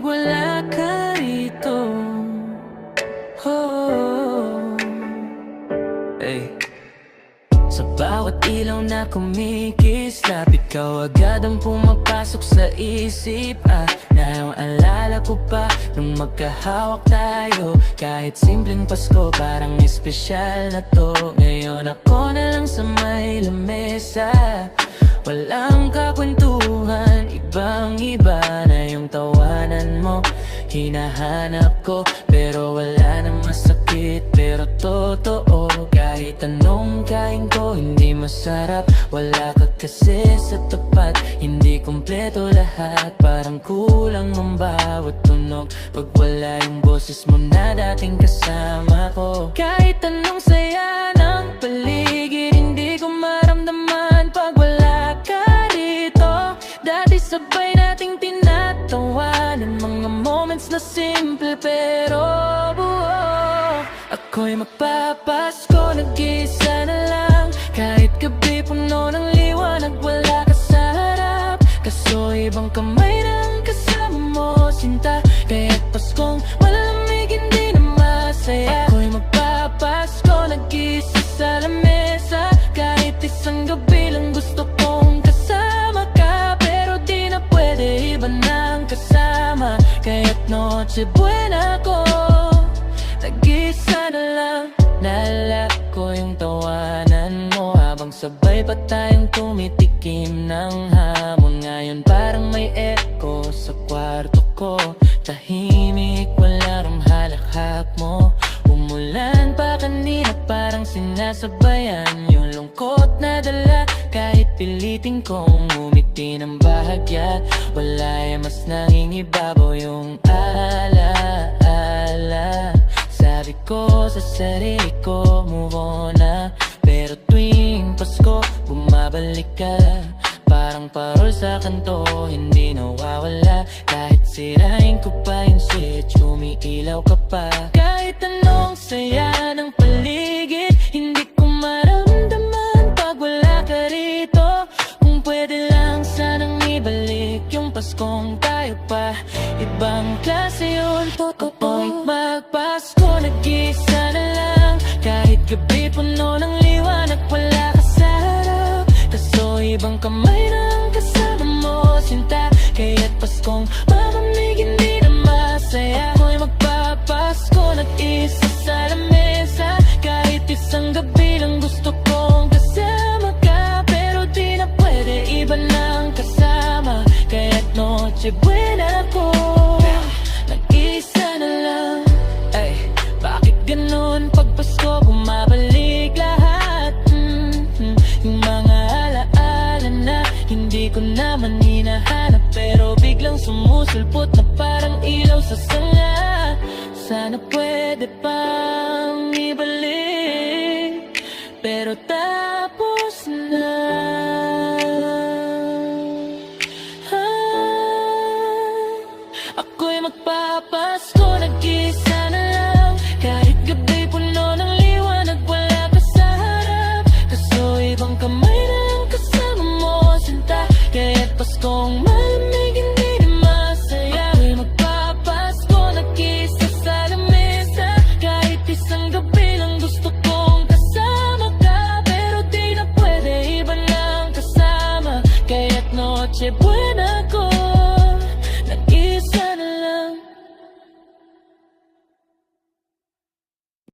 pag wala ka rito. Oh, hey. Sa bawat ilaw na kumikislap, ikaw agad ang pumapasok sa isip. Naalala ko pa nung magkahawak tayo, kahit simpleng Pasko parang espesyal na to. Ngayon ako na lang sa may lamesa, walang kakwentuhan, ibang-iba na yung tawanan mo. Hinahanap ko pero wala nang masakit, pero totoo, kahit anong kain ko hindi masarap. Wala ka kasi sa tapat, hindi kumpleto lahat, parang kulang ang bawat tunog pag wala yung boses mo na dating kasama ko. Kahit anong saya ng paligid, hindi ko maramdaman pag wala ka rito. Dati sabay nating tinatawanan, mga moments na simple pero buo. Ako'y magpapasko, nag-isa na lang, kahit gabi puno ng liwanag, wala ka sa harap. Kaso ibang kamay ng kasama mo, sinta, kaya't Paskong malamig, hindi na masaya. Ako'y magpapasko, nag-isa sa lamesa, kahit isang gabi lang gusto kong kasama ka. Pero di na pwede, iba ng kasama, kaya't Noche Buena ko, nag-isa na lang. Naalala ko yung tawanan mo habang sabay pa tayong tumitikim ng hamon. Ngayon parang may echo sa kwarto ko, tahimik, wala ram halakhak mo. Umulan pa kanina, parang sinasabayan yung lungkot na dala. Kahit pilitin kong umiti ng bahagya, wala, mas nangingibabaw yung alaala. Sabi ko sa sarili ko, move on na, pero tuwing Pasko bumabalik ka. Parang parol sa kanto, hindi nawawala. Kahit sirain ko pa yung switch, umiilaw ka pa. Kahit anong saya ng paligid, hindi ko maramdaman pag wala ka rito. Kung pwede lang sanang ibalik yung Paskong tayo pa, ibang klase yun. Ako'y magpasko, nag-isa na lang, kahit gabi puno ng liwanag, wala ka sa harap. Kaso ibang kamay ng kasama mo, sinta, kaya't Paskong malamig, hindi na masaya. Ako'y magpapasko, nag-isa sa lamesa, kahit isang gabi lang gusto kong kasama ka. Pero di na pwede, iba ng kasama, kaya't Noche Buena ko, nag-isa na lang. Ay, bakit ganun pag Pasko bumabalik lahat? Yung mga alaala na hindi ko naman hinahanap, pero biglang sumusulpot na parang ilaw sa sanga. Sana pwede pang ibalik, pero tapos na. Ako'y magpapasko, nag-isa na lang, kahit gabi puno ng liwanag, wala ka sa harap. Kaso ibang kamay ng kasama mo, sinta, kaya't Paskong malamig, hindi na masaya. Ako'y magpapasko, nag-isa sa lamesa, kahit isang gabi lang gusto kong kasama ka. Pero di na pwede, iba ng kasama, kaya't Noche Buena.